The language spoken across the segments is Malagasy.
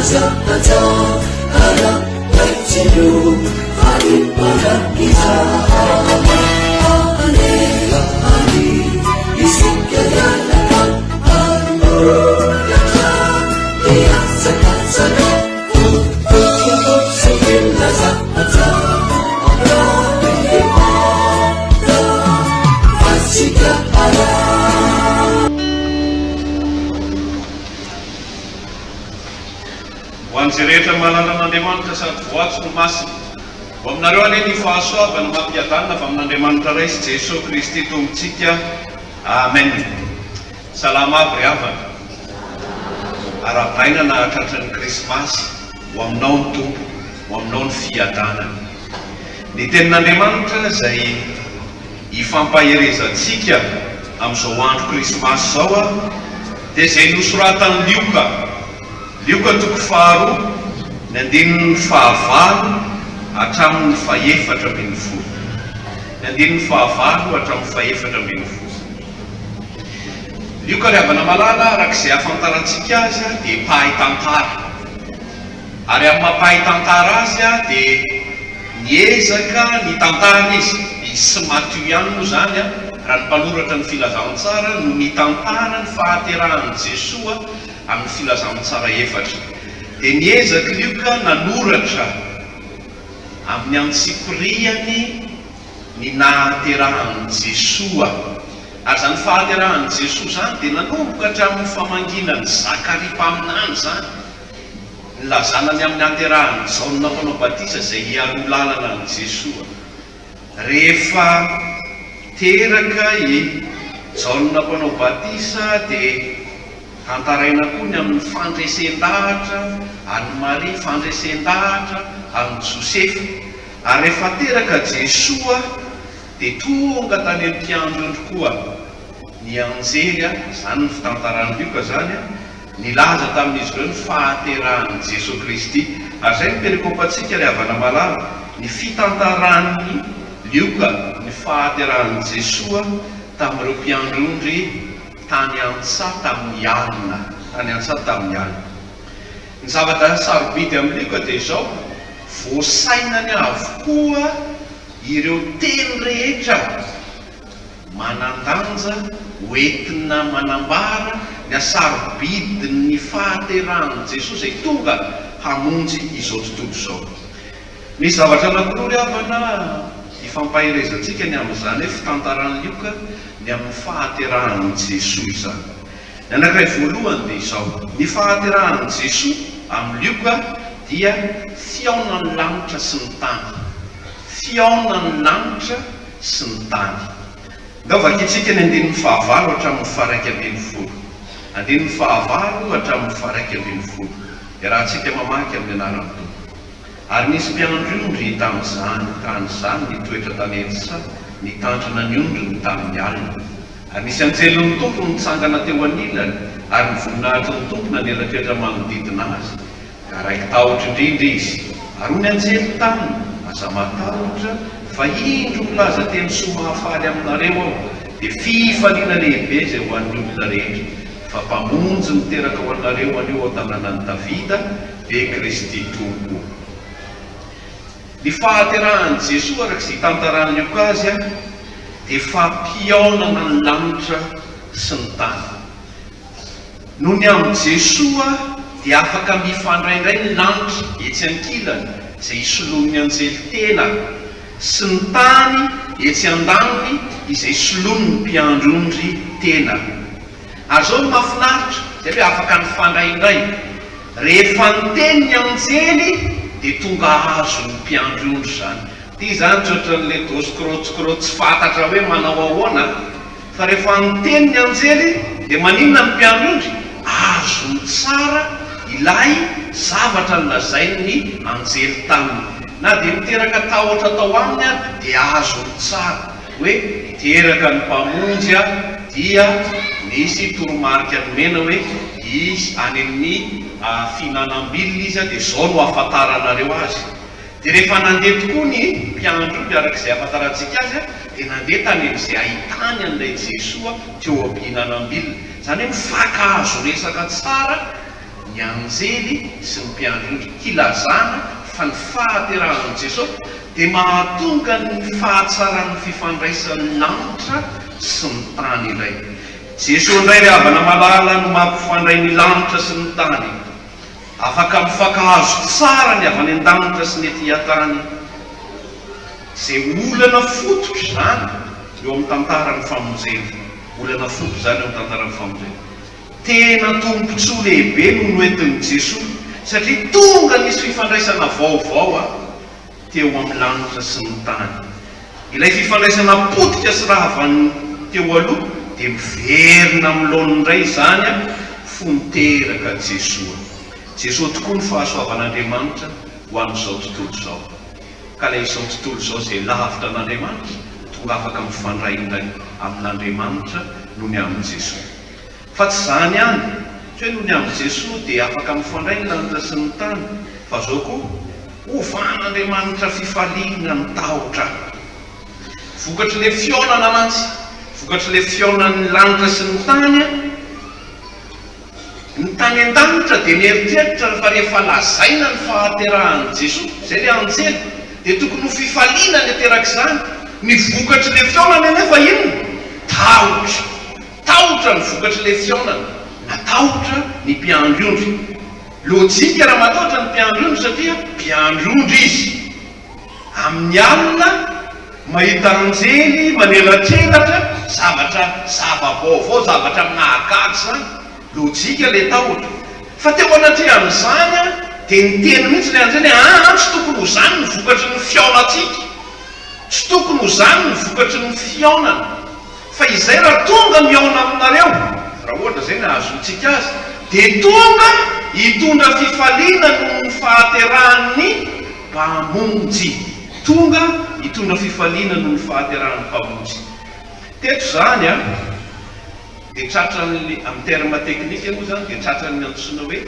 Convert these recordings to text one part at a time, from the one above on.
sahaja harap baik jiru hari pada kita hari isi kegiatan dia sekat-sekat untuk segala sahaja masih ada. Hoan'izay rehetra malala an'Andriamanitra sady voatso no masina ho aminareo anie ny fahasoavana mampiadanina avy amin'Andriamanitra ray sy Jesosy Kristy tombontsika. Amen. Salama aby ry havana. Aravaina na tratran'ny Krismasy ho aminao ny tompo, ho aminao ny fiadanana. Ny tenin'Andriamanitra izay ifampaherezantsika amin'izao andro Krismasy zao dia izay nosoratan'ny Lioka toko faharoa ny andinin'ny fahavalo hatramin'ny fahaefatra ambin'ny folo. Ny andinin'ny fahavalo hatramin'ny fahaefatra ambin'ny folo. Lioka ry havana malala arak'izay ahafantarantsika azy dia mpahay tantara. Ary amin'ny mampahay tantara azy dia niezaka ny tantara izy sy Matthieu ihany moa zany raha ny mpanoratra ny filazantsara no nitantara ny fahaterahan'i Jesosy amin'ny filazantsara efatra. Dia niezaka Lioka nanoratra amin'ny antsipriany ny nahaterahan'i Jesosy. Ary zany fahaterahan'i Jesosy zany dia nanomboka hatramin'ny famanginan'ny Zakaria mpaminany zany, nilazanany amin'ny haterahan'i Jaona mpanao batisa izay hiaro lalana an'i Jesosy. Rehefa teraka i Jaona mpanao batisa dia tantaraina koa ny amin'ny fandresen-dahatra any Maria, fandresen-dahatra amin'ny Josefa. Ary rehefa teraka Jesosy dia tonga tany amin'ny mpiandro indro koa ny anjely, zany ny fitantaran'ny Lioka zany, nilaza tamin'izy ireo ny fahaterahan'i Jesosy Kristy. Ary zay ny perikopantsika ry havana malala, ny fitantaran'ny Lioka ny fahaterahan'i Jesosy tamin'ireo mpiandrondry tany antsaha tamin'ny alina, tany antsaha tamin'ny alina. Ny zavatra sarobidy amin'ny Lioka dia izao, voasainany avokoa ireo teny rehetra manandanja hoentina manambara ny asarobidin'ny fahaterahan'i Jesosy izay tonga hamonjy izao tontolo izao. Misy zavatra anankiroa ry havana ifampaherezantsika ny amin'izany hoe fitantaran'ny Lioka ny amin'ny fahaterahan'i Jesosy izany. Ny anankiray voalohany dia izao, ny fahaterahan'i Jesosy amin'ny Lioka dia fiaonan'ny lanitra sy ny tany. Fiaonan'ny lanitra sy ny tany. Ndao vakitsika ny andinin'ny fahavalo hatramin'ny faharaiky ambin'ny folo. Andinin'ny fahavalo hatramin'ny faharaiky ambin'ny folo. Dia raha antsika mamaky amin'ny anaran'ny Tompo. Ary nisy mpiandrondry tamin'izany tan'izany nitoetra tany Elsa, nitandrina ny ondriny tamin'ny alina. Ary nisy anjelon'ny Tompo nitsangana teo anilany, ary nivoninahitry ny Tompo nanelatrehitra manodidina azy. Ka raiky tahotra indrindra izy. Ary hoy ny anjely taminy, aza matahotra fa indro milaza teny soa mahafaly aminareo aho, dia fifaliana lehibe izay ho an'ny olona rehetra, fa mpamonjy miteraka ho anareo anio ao tanànan'i Davida dia Kristy Tompo. Ny fahaterahan'i Jesosy arak'izay tantaran'ny Lioka azy dia fampiaonana ny lanitra sy ny tany. Noho ny amin'ny Jesosy dia afaka mifandraindray ny lanitra etsy ankilany izay isoloan'ny anjely tena, sy ny tany etsy an-daniny izay soloan'ny mpiandrondry tena. Ary zao no mahafinaritra dia hoe afaka nifandraindray. Rehefa niteny ny anjely dia tonga azo ny mpiandrondry zany. Ty zany tsoatran'ilay dosy korotsikoro tsy fantatra hoe manao ahoana, fa rehefa niteny ny anjely dia maninona ny mpiandrondry? Azo ny tsara ilay zavatra nolazain'ny anjely taminy. Na dia miteraka tahotra tao aminy dia azo ny tsara hoe teraka ny mpamonjy dia nisy toromarika nomena hoe izy any amin'ny finanam-bilina izy dia zao no ahafantaranareo azy. Dia rehefa nandeha tokoa ny mpiandrondry arak'izay ahafantarantsika azy dia nandeha tany amin'izay ahitany an'ilay Jesosy teo am-pihinanam-bilina. Zany hoe mifakahazo resaka tsara ny ny anjely sy ny mpiandrindry kilazana fa ny fahaterahan'i Jesosy dia mahatonga ny fahatsaran'ny fifandraisan'ny lanitra sy ny tany ilay. Jesosy indray ry havana malala no mampifandray ny lanitra sy ny tany, afaka mifakahazo tsara ny avy any an-danitra sy ny etỳ an-tany. Izay olana fototra izany eo amin'ny tantaran'ny famonjena, olana fototra izany eo amin'ny tantaran'ny famonjena. Tena tompontsoa lehibe no noentin'i Jesosy satria tonga nisy fifandraisana vaovao teo amin'ny lanitra sy ny tany. Ilay fifandraisana potika sy rahavany teo aloha dia miverina amin'ny laony indray izany fonteraka Jesosy. Jesosy tokoa ny fahasoavan'Andriamanitra ho amin'izao tontolo izao. Ka ilay izao tontolo izao izay lavitra an'Andriamanitra tonga afaka mifandray indray amin'Andriamanitra noho ny amin'i Jesosy. Fa tsy izany ihany, tsy hoe noho ny amin'i Jesosy dia afaka mifandray ny lanitra sy ny tany, fa izao koa ovan'Andriamanitra fifaliana ny tahotra. Vokatry ilay fionana mantsy, vokatry ilay fionan'ny lanitra sy ny tany an-danitra dia mieritreritra fa rehefa lazaina ny fahaterahan'i Jesosy, izay ilay anjely, dia tokony ho fifaliana ny ateraka izany. Ny vokatry ilay fionana anefa inona? Tahotra. Tahotra ny vokatry ilay fionana, matahotra ny mpiandry-ondry. Lôjika raha matahotra ny mpiandry-ondry satria mpiandry-ondry izy. Amin'ny alina mahita anjely manelatrelatra zavatra zava-baovao, zavatra mahagaga zany. Lôjika ilay tahotra. Fa teo anatrehan'izany dia ny teny mihitsy ilay anjely tsy tokony ho izany ny vokatry ny fionatsika, tsy tokony ho izany ny vokatry ny fionana. Fa izay raha tonga miaona aminareo, raha ohatra izay ny ahazontsika azy, dia tonga hitondra fifaliana noho ny fahaterahan'ny mpamonjy. Tonga hitondra fifaliana noho ny fahaterahan'ny mpamonjy. Teto izany dia tratran'ny amin'ny terme teknika moa zany dia tratran'ny antsoina hoe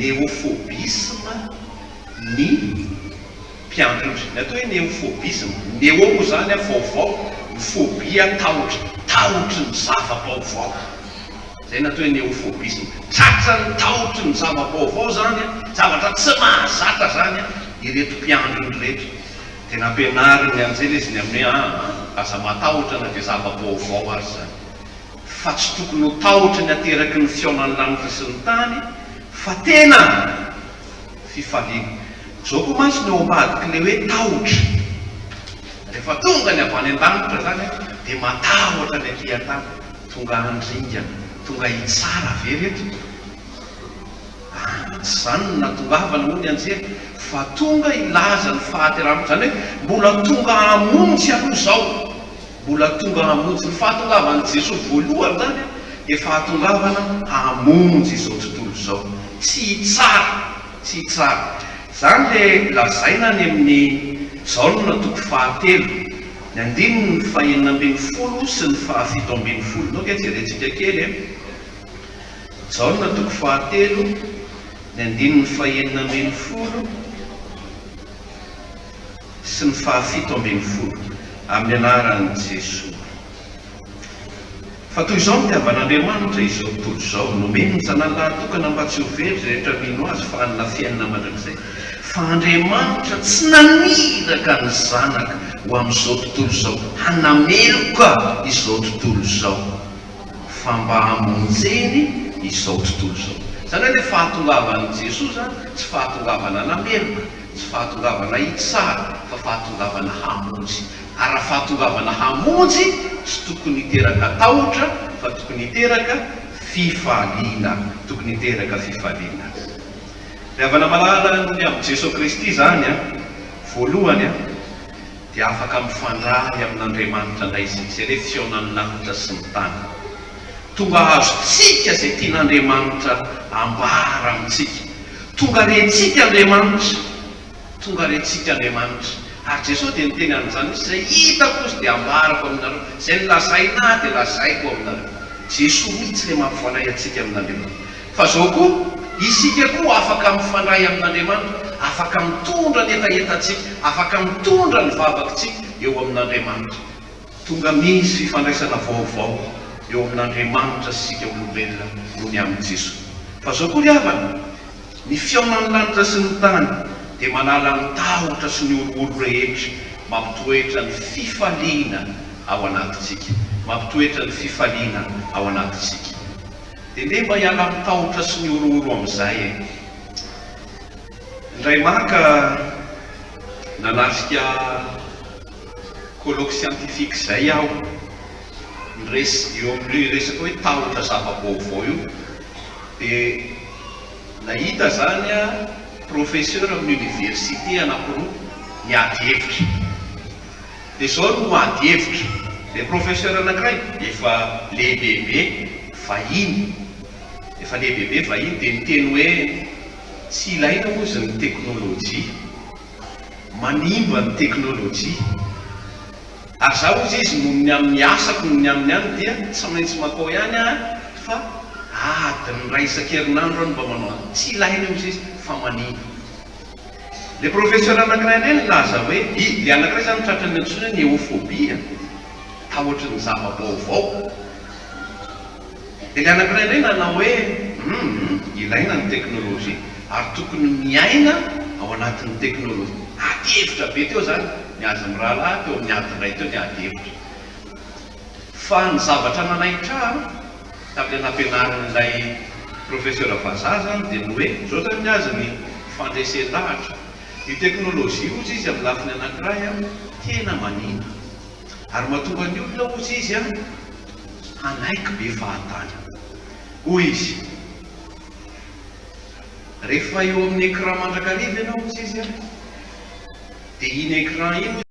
néophobisme ny mpiandry-ondry. Ny atao hoe néophobisme, néo moa zany vaovao, ny phobia tahotra, tahotry ny zava-baovao. Izay ny atao hoe néophobisme. Tratran'ny tahotry ny zava-baovao zany, zavatra tsy mahazatra zany ireto mpiandry-ondry rehetra. Dia nampianariny anjely izy ny amin'ny aza matahotra na dia zava-baovao azy zany. Fa tsy tokony ho tahotra ny ateraky ny fionan'ny lanitra sy ny tany, fa tena fifaliana. Izao koa mantsy no ambadiky ilay hoe tahotra. Rehefa tonga ny avy any an-danitra zany dia matahotra ny atỳ an-tany, tonga andringana, tonga hitsara ve reto? Tsy izany no natongavana moa ny anjely, fa tonga ilaza ny fahaterahana, izany hoe mbola tonga hamonjy aloha izao. Mbola tonga hamonjy. Ny fahatongavana Jesosy voalohany zany dia fahatongavana hamonjy izao tontolo izao, tsy hitsara, tsy hitsara. Izany ilay lazaina ny amin'ny Jaona toko fahatelo, ny 9:40 sy ny 7:10. Nao ke jerentsika kely Jaona toko fahatelo, ny 9:40 sy ny 7:10 amin'ny anaran'i Jesosy. Fa toy izao ny tiavan'Andriamanitra izao tontolo izao, nomeny ny zanalahy tokana mba tsy ho very rehetra mino azy fa hanana fiainana mandrakizay. Fa Andriamanitra tsy naniraka ny zanaka ho amin'izao tontolo izao, hanameloka izao tontolo izao, fa mba hamonjeny izao tontolo izao. Izany hoe ilay fahatongavan'i Jesosy tsy fahatongavana nameloka, tsy fahatongavana hitsara, fa fahatongavana hamonjy. Ary raha fahatongavana hamonjy tsy tokony hiteraka tahotra, fa tokony hiteraka fifaliana, tokony hiteraka fifaliana. Ny havana malala noho ny amin'i Jesosy Kristy zany voalohany dia afaka mifandray amin'Andriamanitra indray izay ilay fionan'ny lanitra sy ny tany. Tonga azontsika izay tian'Andriamanitra ambara amintsika. Tonga rentsika Andriamanitra, tonga rentsika Andriamanitra. Ary Jesosy dia niteny amin'izany izy, izay hitako izy dia ambarako aminareo, izay nilazaina dia lazaiko aminareo. Jesosy mihitsy ilay mampifandray antsika amin'Andriamanitra. Fa izao koa isika koa afaka mifandray amin'Andriamanitra, afaka mitondra ny etaentantsika, afaka mitondra ny vavakantsika eo amin'Andriamanitra. Tonga misy fifandraisana vaovao eo amin'Andriamanitra sy isika olombelona noho ny amin'i Jesosy. Fa izao koa ry havana, ny fiaonany lanitra sy ny tany dia manala ny tahotra sy ny oloolo rehetra, mampitoetra ny fifaliana ao anatitsika, mampitoetra ny fifaliana ao anatitsika. Dia nde mba hiala amin'ny tahotra sy ny oloolo amin'izay indray maka nanasika colloque scientifique zay aho eo amin'le resaka hoe tahotra zava-baovao io, dia nahita zany a professeur amin'ny université anankiroa niady hevitra. Dia zao no ady hevitra, le professeur anankiray efa lehibebe vahiny, dia niteny hoe tsy ilaina moa izy ny teknôlôjia, manimba ny teknôlôjia. Ary zaho izy izy noho ny amin'ny asako noho ny amin'ny any dia tsy maintsy makao ihany a fa adiny ray isan-kerinandro any mba manao tsy ilaina izy izy fa manimba. Le professeur anankiray reny laza hoe le anankiray zany tratrany antsoina hoe néophobie, tahotra ny zava-baovao. Dia le anankiray reny nanao hoe ilaina ny teknôlôjia ary tokony miaina ao anatin'ny teknôlôjia. Ady hevitra be teo zany, niady amin'ny rahalahy teo, niady ray teo niady hevitra. Fa ny zavatra nanaitra tamin'ny nampianarin'ilay professeur vazaha zany dia ny hoe zao zany ny azy ny fandresen-davitra. Ny teknôlôjia ozy izy amin'ny lafiny anankiray tena manina, ary mahatonga ny olona ozy izy hanaiky be fahatany. Hoy izy rehefa eo amin'ny écran mandrakariva ianao ozy izy dia iny écran iny